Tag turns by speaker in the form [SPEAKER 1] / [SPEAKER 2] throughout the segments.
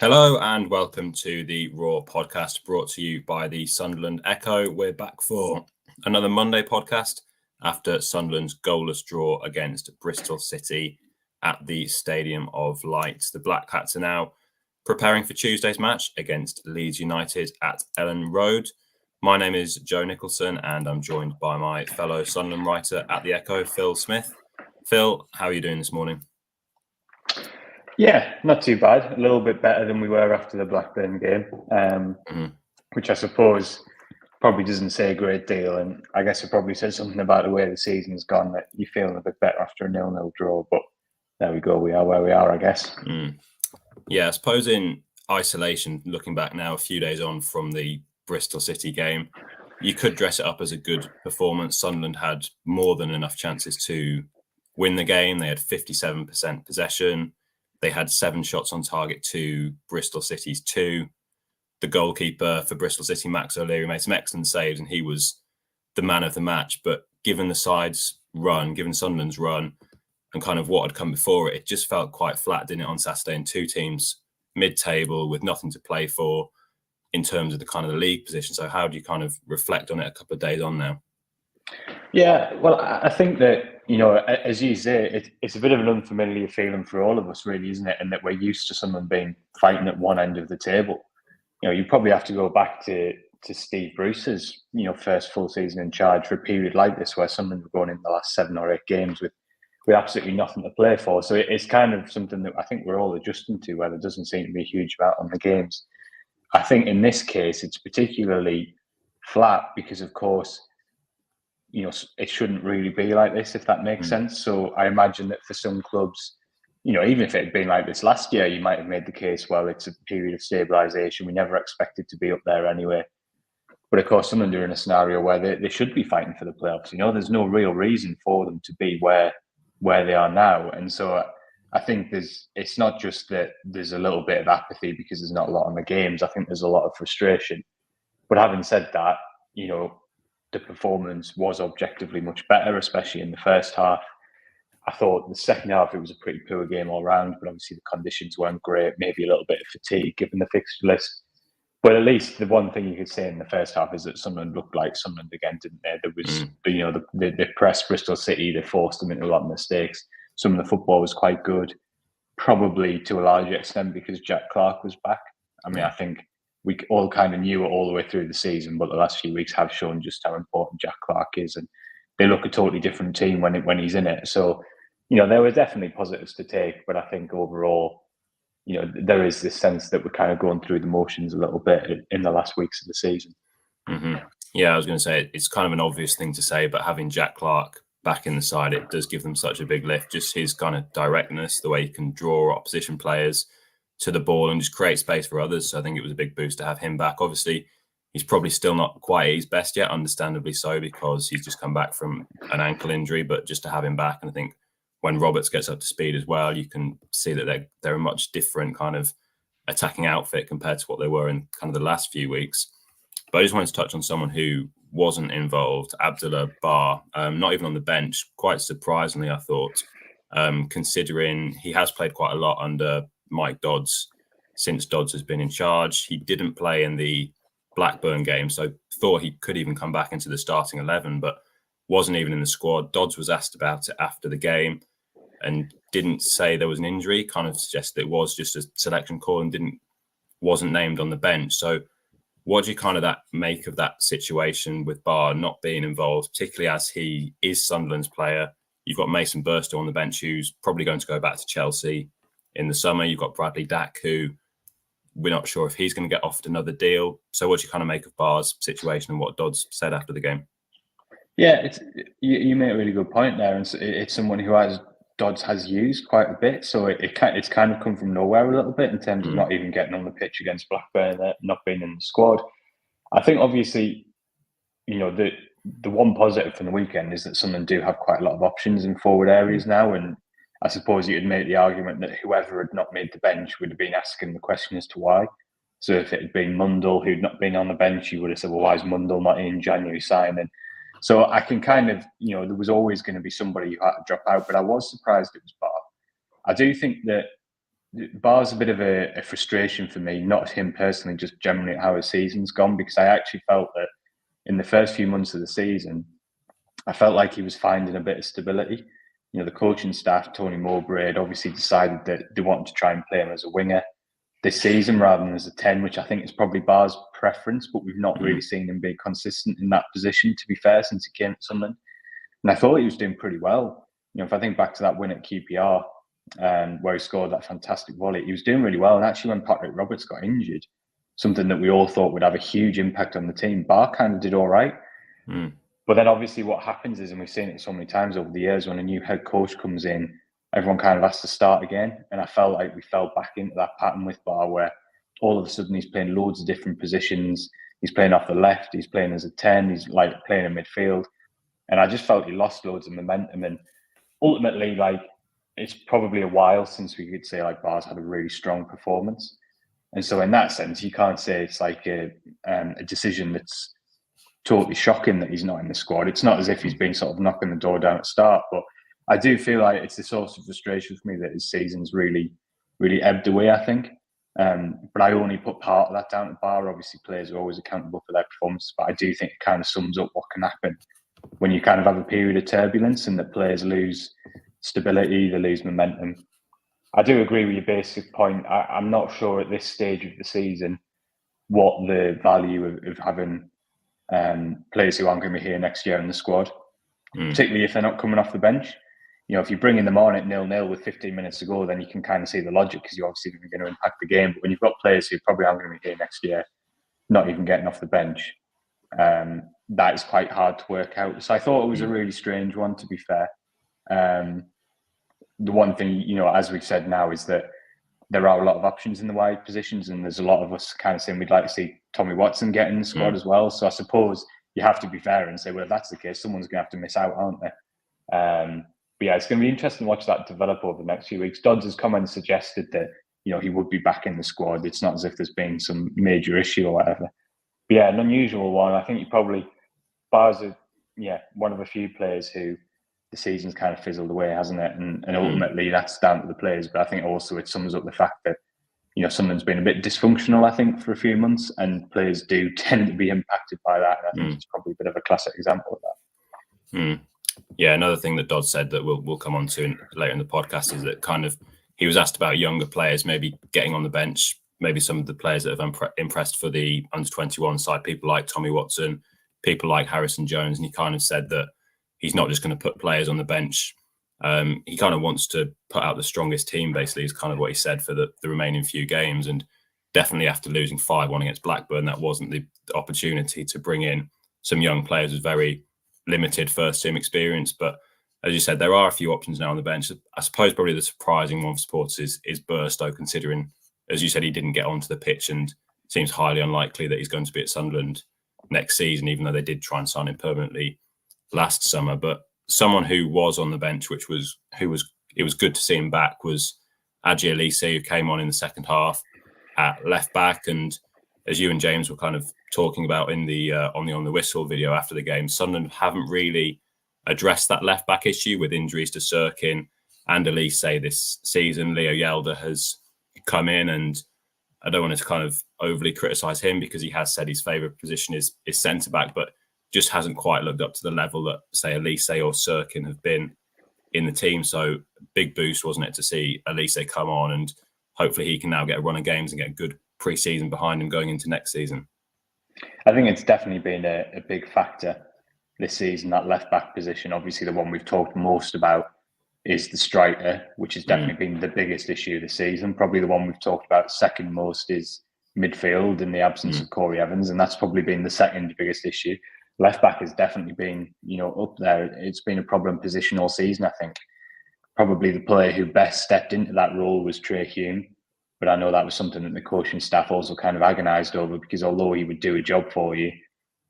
[SPEAKER 1] Hello and welcome to the Raw podcast brought to you by the Sunderland Echo. We're back for another Monday podcast after Sunderland's goalless draw against Bristol City at the Stadium of Light. The Black Hats are now preparing for Tuesday's match against Leeds United at Ellen Road. My name is Joe Nicholson and I'm joined by my fellow Sunderland writer at the Echo, Phil Smith. Phil, how are you doing this morning?
[SPEAKER 2] Yeah, not too bad. A little bit better than we were after the Blackburn game, which I suppose probably doesn't say a great deal. And I guess it probably says something about the way the season's gone, that you're feeling a bit better after a 0-0 draw. But there we go. We are where we are, I guess.
[SPEAKER 1] Yeah, I suppose in isolation, looking back now, a few days on from the Bristol City game, you could dress it up as a good performance. Sunderland had more than enough chances to win the game. They had 57% possession. They had 7 shots on target to Bristol City's 2. The goalkeeper for Bristol City, Max O'Leary, made some excellent saves and he was the man of the match. But given the side's run, given Sunderland's run and kind of what had come before it, it just felt quite flat, didn't it, on Saturday? And 2 teams mid-table with nothing to play for in terms of the kind of the league position. So how do you kind of reflect on it a couple of days on now?
[SPEAKER 2] Yeah, well, I think that, as you say, it's a bit of an unfamiliar feeling for all of us, really, isn't it? And that we're used to someone being fighting at one end of the table. You probably have to go back to Steve Bruce's, first full season in charge for a period like this, where someone were going in the last 7 or 8 games with absolutely nothing to play for. So it's kind of something that I think we're all adjusting to, where there doesn't seem to be a huge amount on the games. I think in this case, it's particularly flat because, of course, it shouldn't really be like this, if that makes sense. So I imagine that for some clubs, even if it had been like this last year, you might have made the case, well, it's a period of stabilisation. We never expected to be up there anyway. But of course, Sunderland are in a scenario where they should be fighting for the playoffs. There's no real reason for them to be where they are now. And so I think it's not just that there's a little bit of apathy because there's not a lot on the games. I think there's a lot of frustration. But having said that, the performance was objectively much better, especially in the first half. I thought the second half, it was a pretty poor game all round, but obviously the conditions weren't great, maybe a little bit of fatigue given the fixture list. But at least the one thing you could say in the first half is that Sunderland looked like Sunderland again, didn't they? There was, they pressed Bristol City, they forced them into a lot of mistakes. Some of the football was quite good, probably to a large extent because Jack Clarke was back. I think we all kind of knew it all the way through the season, but the last few weeks have shown just how important Jack Clarke is, and they look a totally different team when he's in it. So, there were definitely positives to take, but I think overall, there is this sense that we're kind of going through the motions a little bit in the last weeks of the season.
[SPEAKER 1] Mm-hmm. Yeah, I was going to say it's kind of an obvious thing to say, but having Jack Clarke back in the side, it does give them such a big lift. Just his kind of directness, the way he can draw opposition players to the ball and just create space for others. So I think it was a big boost to have him back. Obviously, he's probably still not quite at his best yet, understandably so, because he's just come back from an ankle injury, but just to have him back. And I think when Roberts gets up to speed as well, you can see that they're a much different kind of attacking outfit compared to what they were in kind of the last few weeks. But I just wanted to touch on someone who wasn't involved, Abdullah Bar, not even on the bench, quite surprisingly, I thought, considering he has played quite a lot under Mike Dodds since Dodds has been in charge. He didn't play in the Blackburn game, so thought he could even come back into the starting 11, but wasn't even in the squad. Dodds was asked about it after the game and didn't say there was an injury, kind of suggested it was just a selection call and wasn't named on the bench. So what do you kind of make of that situation with Barr not being involved, particularly as he is Sunderland's player? You've got Mason Burstow on the bench, who's probably going to go back to Chelsea in the summer. You've got Bradley Dack, who we're not sure if he's going to get offered another deal. So what do you kind of make of Barr's situation and what Dodds said after the game?
[SPEAKER 2] Yeah, you made a really good point there. And it's someone who Dodds has used quite a bit. So it's kind of come from nowhere a little bit in terms of not even getting on the pitch against Blackburn, not being in the squad. I think obviously, the one positive from the weekend is that Sunderland do have quite a lot of options in forward areas now. And I suppose you could make the argument that whoever had not made the bench would have been asking the question as to why. So if it had been Mundell who'd not been on the bench, you would have said, well, why is Mundell not in January signing? So I can kind of, there was always going to be somebody who had to drop out, but I was surprised it was Barr. I do think that Bar's a bit of a frustration for me, not him personally, just generally how his season's gone, because I actually felt that in the first few months of the season, I felt like he was finding a bit of stability. The coaching staff, Tony Mowbray, had obviously decided that they wanted to try and play him as a winger this season rather than as a 10, which I think is probably Bar's preference, but we've not really seen him be consistent in that position, to be fair, since he came to Sunderland. And I thought he was doing pretty well. If I think back to that win at QPR, where he scored that fantastic volley, he was doing really well. And actually, when Patrick Roberts got injured, something that we all thought would have a huge impact on the team, Bar kind of did all right. But then obviously what happens is, and we've seen it so many times over the years, when a new head coach comes in, everyone kind of has to start again. And I felt like we fell back into that pattern with Bar, where all of a sudden he's playing loads of different positions. He's playing off the left, he's playing as a 10, he's like playing in midfield. And I just felt he lost loads of momentum. And ultimately, like, it's probably a while since we could say like Bar's had a really strong performance. And so in that sense, you can't say it's like a decision that's totally shocking that he's not in the squad. It's not as if he's been sort of knocking the door down at start, but I do feel like it's a source of frustration for me that his season's really, really ebbed away, I think. But I only put part of that down to Bar. Obviously, players are always accountable for their performance, but I do think it kind of sums up what can happen when you kind of have a period of turbulence and the players lose stability, they lose momentum. I do agree with your basic point. I'm not sure at this stage of the season what the value of having players who aren't going to be here next year in the squad, particularly if they're not coming off the bench. If you bring in them on at 0-0 with 15 minutes to go, then you can kind of see the logic, because you're obviously going to impact the game. But when you've got players who probably aren't going to be here next year, not even getting off the bench, that is quite hard to work out. So I thought it was a really strange one, to be fair. The one thing, as we've said now, is that there are a lot of options in the wide positions, and there's a lot of us kind of saying we'd like to see Tommy Watson get in the squad as well. So I suppose you have to be fair and say, well, if that's the case, someone's going to have to miss out, aren't they? But yeah, it's going to be interesting to watch that develop over the next few weeks. Dodds' comment suggested that he would be back in the squad. It's not as if there's been some major issue or whatever. But yeah, an unusual one. I think you probably Bar's one of a few players who the season's kind of fizzled away, hasn't it? And ultimately that's down to the players. But I think also it sums up the fact that something's been a bit dysfunctional, I think, for a few months, and players do tend to be impacted by that. And I think it's probably a bit of a classic example of that.
[SPEAKER 1] Yeah, another thing that Dodd said that we'll come on to later in the podcast is that kind of he was asked about younger players maybe getting on the bench, maybe some of the players that have impressed for the under-21 side, people like Tommy Watson, people like Harrison Jones, and he kind of said that he's not just going to put players on the bench. He kind of wants to put out the strongest team, basically, is kind of what he said for the remaining few games. And definitely after losing 5-1 against Blackburn, that wasn't the opportunity to bring in some young players with very limited first-team experience. But as you said, there are a few options now on the bench. I suppose probably the surprising one for supporters is Burstow, considering, as you said, he didn't get onto the pitch, and it seems highly unlikely that he's going to be at Sunderland next season, even though they did try and sign him permanently last summer. But someone who was on the bench, it was good to see him back, was Adji Elise, who came on in the second half at left back. And as you and James were kind of talking about in the on the whistle video after the game, Sunderland haven't really addressed that left back issue with injuries to Sirkin and Elise this season. Leo Yelder has come in, and I don't want to kind of overly criticise him because he has said his favourite position is centre back, but just hasn't quite lived up to the level that, say, Elise or Sirkin have been in the team. So big boost, wasn't it, to see Elise come on, and hopefully he can now get a run of games and get a good pre-season behind him going into next season.
[SPEAKER 2] I think it's definitely been a big factor this season, that left-back position. Obviously, the one we've talked most about is the striker, which has definitely been the biggest issue this season. Probably the one we've talked about second most is midfield in the absence of Corey Evans, and that's probably been the second biggest issue. Left-back has definitely been, up there. It's been a problem position all season, I think. Probably the player who best stepped into that role was Trey Hume, but I know that was something that the coaching staff also kind of agonised over, because although he would do a job for you,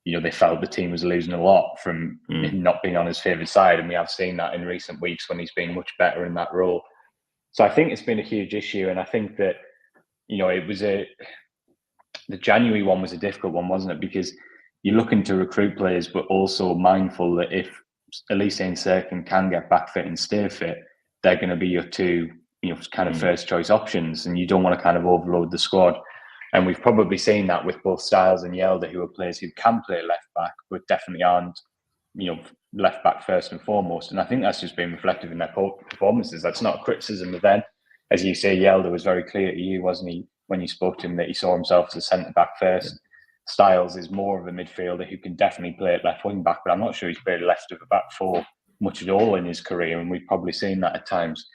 [SPEAKER 2] they felt the team was losing a lot from him not being on his favourite side. And we have seen that in recent weeks when he's been much better in that role. So I think it's been a huge issue. And I think that, it was the January one was a difficult one, wasn't it? Because you're looking to recruit players, but also mindful that if Elise and Sirkin can get back fit and stay fit, they're going to be your two kind of first choice options, and you don't want to kind of overload the squad. And we've probably seen that with both Styles and Yelder, who are players who can play left back, but definitely aren't, left back first and foremost. And I think that's just been reflective in their performances. That's not a criticism of them. As you say, Yelder was very clear to you, wasn't he, when you spoke to him, that he saw himself as a centre back first. Yeah. Styles is more of a midfielder who can definitely play at left wing back, but I'm not sure he's played left of a back four much at all in his career, and we've probably seen that at times.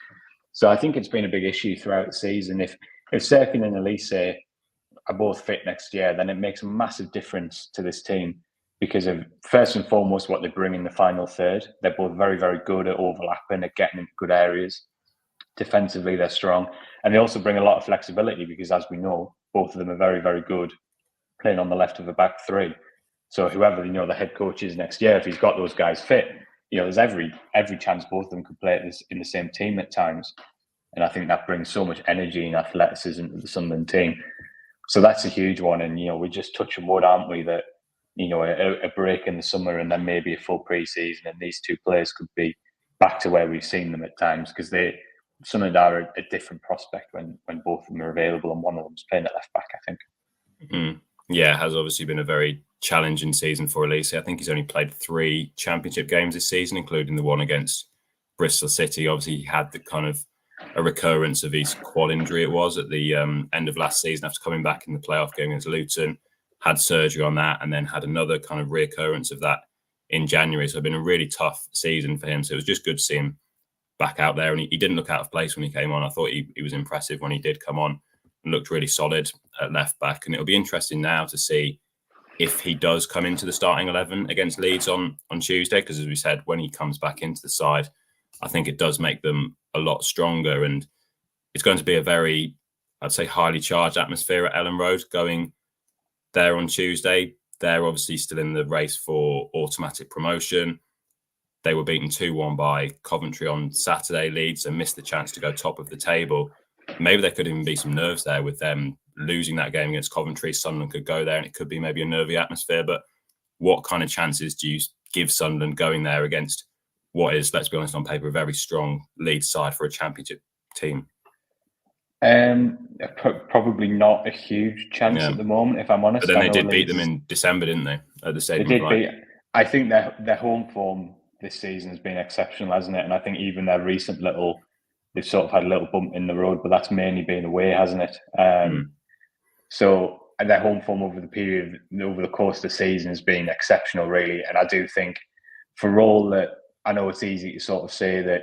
[SPEAKER 2] So I think it's been a big issue throughout the season. If Serkin and Elise are both fit next year, then it makes a massive difference to this team because of, first and foremost, what they bring in the final third. They're both very, very good at overlapping, at getting into good areas. Defensively, they're strong. And they also bring a lot of flexibility because, as we know, both of them are very, very good playing on the left of a back three. So whoever, the head coach is next year, if he's got those guys fit, there's every chance both of them could play in the same team at times. And I think that brings so much energy and athleticism to the Sunderland team. So that's a huge one. And, we're just touching wood, aren't we, that, a break in the summer and then maybe a full pre-season and these two players could be back to where we've seen them at times, because Sunderland are a different prospect when both of them are available and one of them's playing at left back, I think.
[SPEAKER 1] Mm. Yeah, it has obviously been a very challenging season for Elise. I think he's only played 3 championship games this season, including the one against Bristol City. Obviously, he had the kind of a recurrence of his quad injury it was at the end of last season after coming back in the playoff game against Luton, had surgery on that, and then had another kind of reoccurrence of that in January. So it's been a really tough season for him. So it was just good to see him back out there. And he didn't look out of place when he came on. I thought he was impressive when he did come on and looked really solid at left back. And it'll be interesting now to see if he does come into the starting 11 against Leeds on Tuesday, because as we said, when he comes back into the side, I think it does make them a lot stronger. And it's going to be a very, I'd say, highly charged atmosphere at Ellen Road going there on Tuesday. They're obviously still in the race for automatic promotion. They were beaten 2-1 by Coventry on Saturday, Leeds, and missed the chance to go top of the table. Maybe there could even be some nerves there with them losing that game against Coventry. Sunderland could go there and it could be maybe a nervy atmosphere. But what kind of chances do you give Sunderland going there against what is, let's be honest, on paper, a very strong Leeds side for a championship team?
[SPEAKER 2] Probably not a huge chance at the moment, if I'm honest.
[SPEAKER 1] But then they did beat them in December, didn't they? At the stadium.
[SPEAKER 2] They did beat. I think their home form this season has been exceptional, hasn't it? And I think even their recent they've sort of had a little bump in the road, but that's mainly been away, hasn't it? So their home form over the course of the season has been exceptional, really. And I do think, for all that, I know it's easy to sort of say that,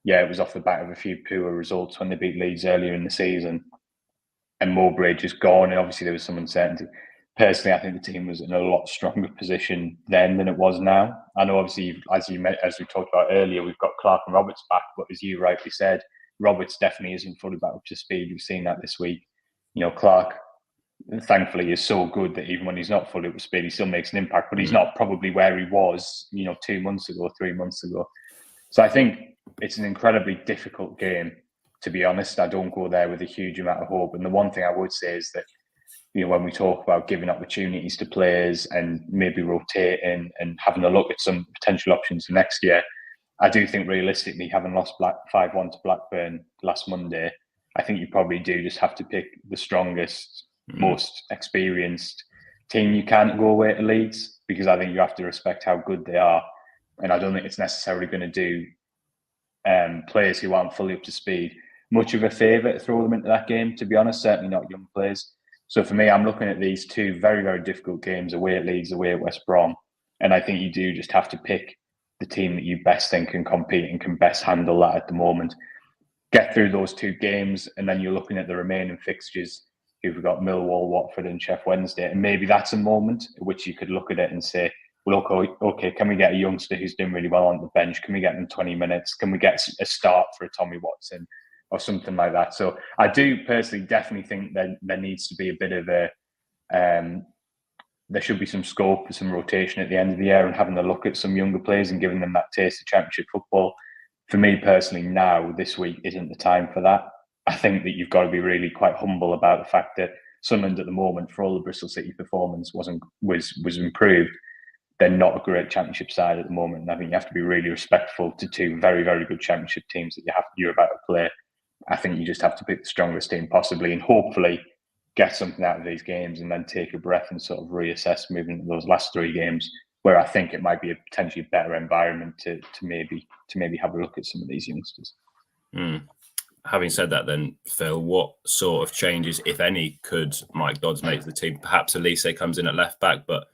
[SPEAKER 2] it was off the back of a few poor results when they beat Leeds earlier in the season, and Mowbray just gone, and obviously there was some uncertainty. Personally, I think the team was in a lot stronger position then than it was now. I know, obviously, as we talked about earlier, we've got Clark and Roberts back, but as you rightly said, Roberts definitely isn't fully back up to speed. We've seen that this week. Clark, thankfully, is so good that even when he's not fully up to speed, he still makes an impact, but he's not probably where he was, 2 months ago, 3 months ago. So I think it's an incredibly difficult game, to be honest. I don't go there with a huge amount of hope. And the one thing I would say is that, when we talk about giving opportunities to players and maybe rotating and having a look at some potential options for next year, I do think realistically, having lost 5-1 to Blackburn last Monday, I think you probably do just have to pick the strongest, most experienced team you can go away to Leeds, because I think you have to respect how good they are. And I don't think it's necessarily going to do players who aren't fully up to speed much of a favour to throw them into that game, to be honest, certainly not young players. So for me, I'm looking at these 2 very, very difficult games, away at Leeds, away at West Brom. And I think you do just have to pick the team that you best think can compete and can best handle that at the moment. Get through those 2 games, and then you're looking at the remaining fixtures. You've got Millwall, Watford and Sheff Wednesday. And maybe that's a moment at which you could look at it and say, well, okay, can we get a youngster who's doing really well on the bench? Can we get them 20 minutes? Can we get a start for a Tommy Watson or something like that? So I do personally definitely think that there needs to be a bit of there should be some scope for some rotation at the end of the year and having a look at some younger players and giving them that taste of championship football. For me personally, now, this week isn't the time for that. I think that you've got to be really quite humble about the fact that Sunderland at the moment, for all the Bristol City performance was improved, they're not a great championship side at the moment. And I think you have to be really respectful to 2 very, very good championship teams that you're about to play. I think you just have to pick the strongest team possibly and hopefully get something out of these games and then take a breath and sort of reassess moving into those last 3 games where I think it might be a potentially better environment to maybe have a look at some of these youngsters.
[SPEAKER 1] Having said that then, Phil, what sort of changes, if any, could Mike Dodds make to the team? Perhaps Elise comes in at left back, but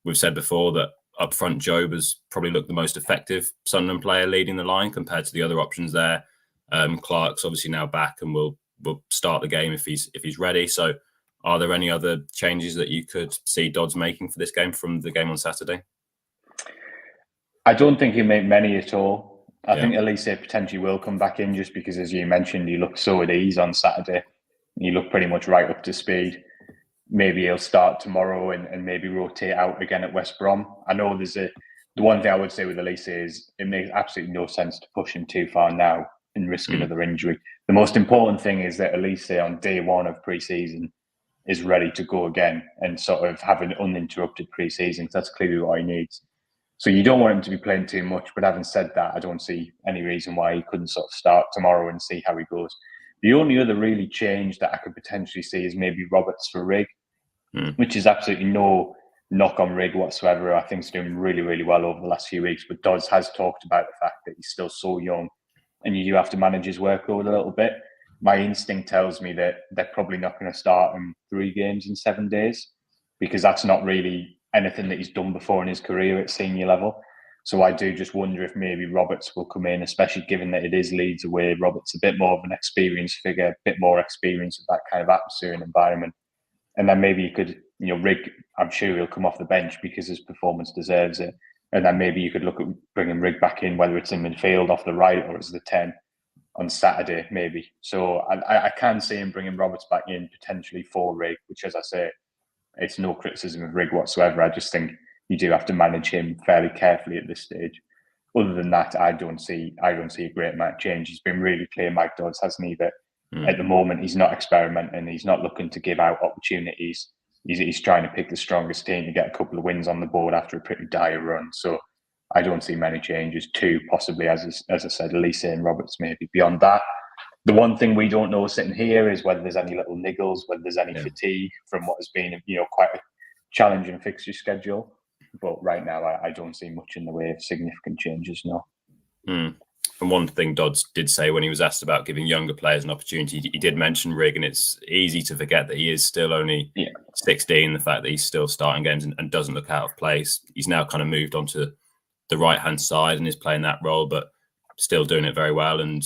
[SPEAKER 1] we've said before that up front Job has probably looked the most effective Sunderland player leading the line compared to the other options there. Clark's obviously now back and will start the game if he's ready. So are there any other changes that you could see Dodds making for this game from the game on Saturday?
[SPEAKER 2] I don't think he'll make many at all. I think Elise potentially will come back in just because, as you mentioned, he looked so at ease on Saturday. He looked pretty much right up to speed. Maybe he'll start tomorrow and maybe rotate out again at West Brom. I know the one thing I would say with Elise is it makes absolutely no sense to push him too far now and risk another injury. The most important thing is that Elise on day 1 of pre-season is ready to go again and sort of have an uninterrupted pre-season. That's clearly what he needs. So you don't want him to be playing too much. But having said that, I don't see any reason why he couldn't sort of start tomorrow and see how he goes. The only other really change that I could potentially see is maybe Roberts for Rigg, which is absolutely no knock on Rigg whatsoever. I think he's doing really, really well over the last few weeks. But Dodds has talked about the fact that he's still so young and you do have to manage his workload a little bit. My instinct tells me that they're probably not going to start him 3 games in 7 days because that's not really anything that he's done before in his career at senior level. So I do just wonder if maybe Roberts will come in, especially given that it is Leeds away. Roberts a bit more of an experienced figure, a bit more experience of that kind of atmosphere and environment. And then maybe you could, Rigg, I'm sure he'll come off the bench because his performance deserves it. And then maybe you could look at bringing Rigg back in, whether it's in midfield off the right or as the 10 on Saturday, maybe. So I can see him bringing Roberts back in potentially for Rigg, which, as I say, it's no criticism of Rigg whatsoever. I just think you do have to manage him fairly carefully at this stage. Other than that, I don't see a great amount of change. He's been really clear, Mike Dodds, hasn't he, that at the moment he's not experimenting. He's not looking to give out opportunities. He's trying to pick the strongest team to get a couple of wins on the board after a pretty dire run. So I don't see many changes. 2 possibly, as I said, Elise and Roberts maybe. Beyond that, the one thing we don't know sitting here is whether there's any little niggles, whether there's any fatigue from what has been, quite a challenging fixture schedule. But right now, I don't see much in the way of significant changes, no.
[SPEAKER 1] And one thing Dodds did say when he was asked about giving younger players an opportunity, he did mention Rigg, and it's easy to forget that he is still only 16, the fact that he's still starting games and doesn't look out of place. He's now kind of moved onto the right-hand side and is playing that role, but still doing it very well and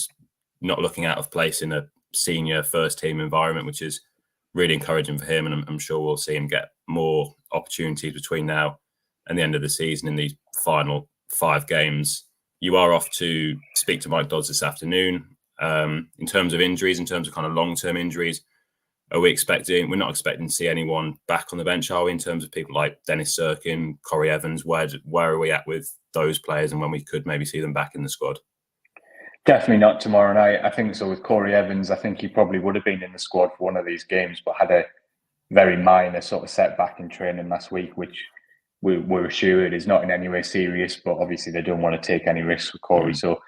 [SPEAKER 1] not looking out of place in a senior first-team environment, which is really encouraging for him. And I'm sure we'll see him get more opportunities between now and the end of the season in these final 5 games. You are off to speak to Mike Dodds this afternoon. In terms of injuries, in terms of kind of long-term injuries, we're not expecting to see anyone back on the bench, are we, in terms of people like Dennis Sirkin, Corey Evans? Where are we at with those players and when we could maybe see them back in the squad?
[SPEAKER 2] Definitely not tomorrow night. I think so with Corey Evans. I think he probably would have been in the squad for one of these games, but had a very minor sort of setback in training last week, which we're assured is not in any way serious, but obviously they don't want to take any risks with Corey. So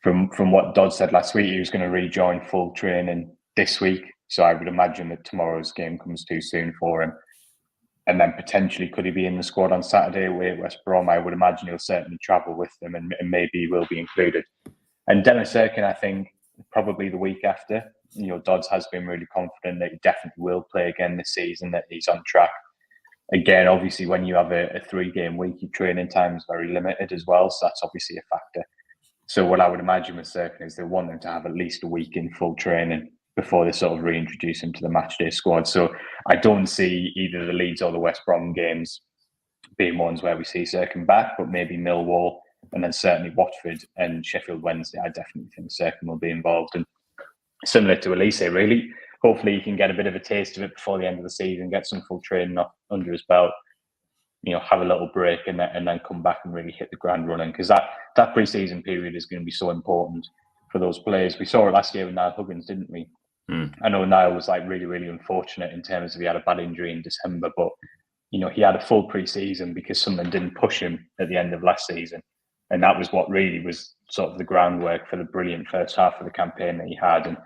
[SPEAKER 2] from what Dodd said last week, he was going to rejoin full training this week. So I would imagine that tomorrow's game comes too soon for him. And then potentially could he be in the squad on Saturday away at West Brom? I would imagine he'll certainly travel with them and maybe he will be included. And Dennis Sirkin, I think, probably the week after. Dodds has been really confident that he definitely will play again this season, that he's on track. Again, obviously, when you have a 3-game week, your training time is very limited as well. So that's obviously a factor. So what I would imagine with Sirkin is they want him to have at least a week in full training before they sort of reintroduce him to the matchday squad. So I don't see either the Leeds or the West Brom games being ones where we see Sirkin back, but maybe Millwall and then certainly Watford and Sheffield Wednesday. I definitely think Sirkin will be involved. And similar to Elise, really, hopefully he can get a bit of a taste of it before the end of the season, get some full training under his belt, have a little break and then come back and really hit the ground running. Because that pre-season period is going to be so important for those players. We saw it last year with Niall Huggins, didn't we? I know Niall was really, really unfortunate in terms of he had a bad injury in December, but he had a full pre-season because something didn't push him at the end of last season. And that was what really was sort of the groundwork for the brilliant first half of the campaign that he had. And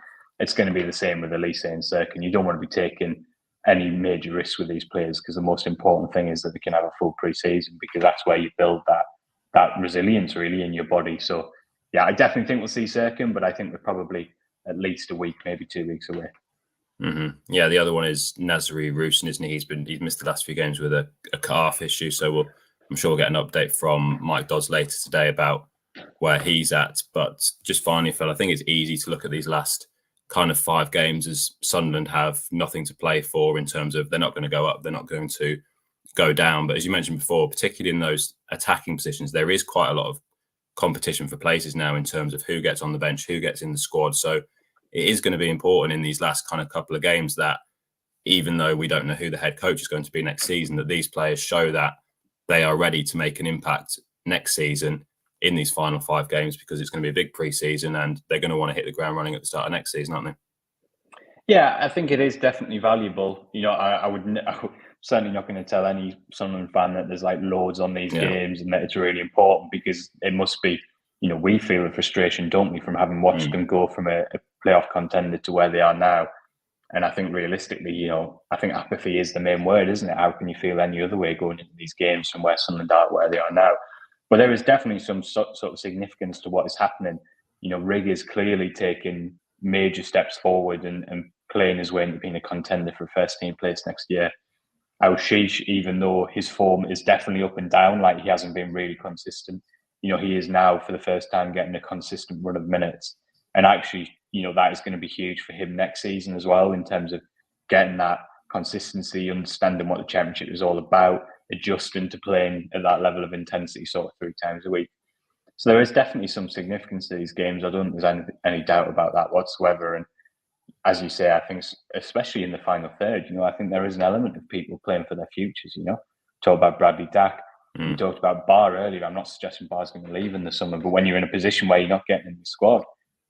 [SPEAKER 2] it's going to be the same with Elise and Sirkin. You don't want to be taking any major risks with these players, because the most important thing is that they can have a full pre-season, because that's where you build that resilience really in your body. So yeah, I definitely think we'll see Sirkin, but I think we're probably at least a week, maybe 2 weeks away.
[SPEAKER 1] Mm-hmm. Yeah, the other one is Nazari Rusin, isn't he? He's missed the last few games with a calf issue, so I'm sure we'll get an update from Mike Dodds later today about where he's at. But just finally, Phil, I think it's easy to look at these last kind of 5 games as Sunderland have nothing to play for in terms of they're not going to go up, they're not going to go down. But as you mentioned before, particularly in those attacking positions, there is quite a lot of competition for places now in terms of who gets on the bench, who gets in the squad. So it is going to be important in these last kind of couple of games that, even though we don't know who the head coach is going to be next season, that these players show that they are ready to make an impact next season in these final 5 games, because it's going to be a big pre-season and they're going to want to hit the ground running at the start of next season, aren't they?
[SPEAKER 2] Yeah, I think it is definitely valuable. I'm certainly not going to tell any Sunderland fan that there's like loads on these games and that it's really important, because it must be, we feel the frustration, don't we, from having watched them go from a playoff contender to where they are now. And I think realistically, I think apathy is the main word, isn't it? How can you feel any other way going into these games from where Sunderland are, where they are now? But there is definitely some sort of significance to what is happening. Rig is clearly taking major steps forward and playing his way into being a contender for first team place next year. Sheesh, even though his form is definitely up and down, like he hasn't been really consistent, he is now for the first time getting a consistent run of minutes. And actually, that is going to be huge for him next season as well, in terms of getting that consistency, understanding what the championship is all about, adjusting to playing at that level of intensity sort of 3 times a week. So there is definitely some significance to these games. I don't think there's any doubt about that whatsoever. And as you say, I think especially in the final third, I think there is an element of people playing for their futures. Talk about Bradley Dack. We talked about Barr earlier. I'm not suggesting Barr's going to leave in the summer, but when you're in a position where you're not getting in the squad,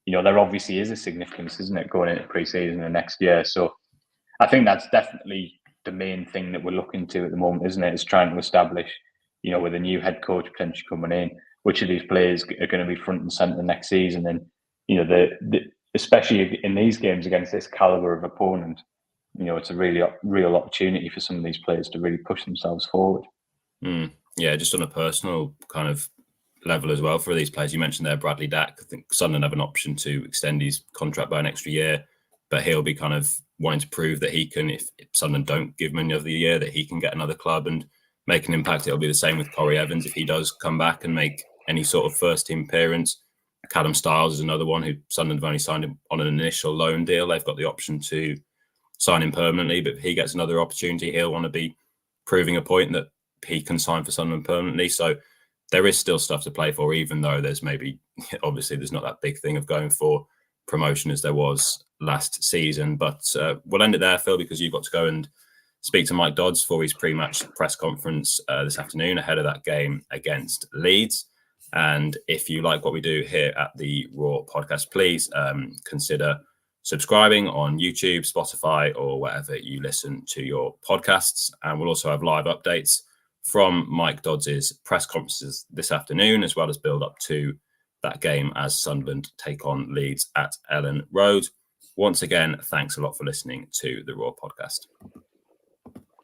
[SPEAKER 2] there obviously is a significance, isn't it, going into pre-season and next year. So I think that's definitely the main thing that we're looking to at the moment, isn't it? Is trying to establish, with a new head coach potentially coming in, which of these players are going to be front and centre next season. And, especially in these games against this calibre of opponent, it's a really real opportunity for some of these players to really push themselves forward.
[SPEAKER 1] Yeah, just on a personal kind of level as well for these players. You mentioned there Bradley Dack. I think Sunderland have an option to extend his contract by an extra year, but he'll be kind of wanting to prove that he can, if Sunderland don't give him another year, that he can get another club and make an impact. It'll be the same with Corey Evans if he does come back and make any sort of first team appearance. Callum Stiles is another one who Sunderland have only signed him on an initial loan deal. They've got the option to sign him permanently, but if he gets another opportunity, he'll want to be proving a point that he can sign for Sunderland permanently. So there is still stuff to play for, even though there's obviously there's not that big thing of going for promotion as there was last season. But we'll end it there, Phil, because you've got to go and speak to Mike Dodds for his pre-match press conference this afternoon ahead of that game against Leeds. And if you like what we do here at the Raw podcast, please consider subscribing on YouTube, Spotify, or wherever you listen to your podcasts. And we'll also have live updates from Mike Dodds' press conferences this afternoon, as well as build up to that game as Sunderland take on Leeds at Ellen Road. Once again, thanks a lot for listening to the Raw podcast.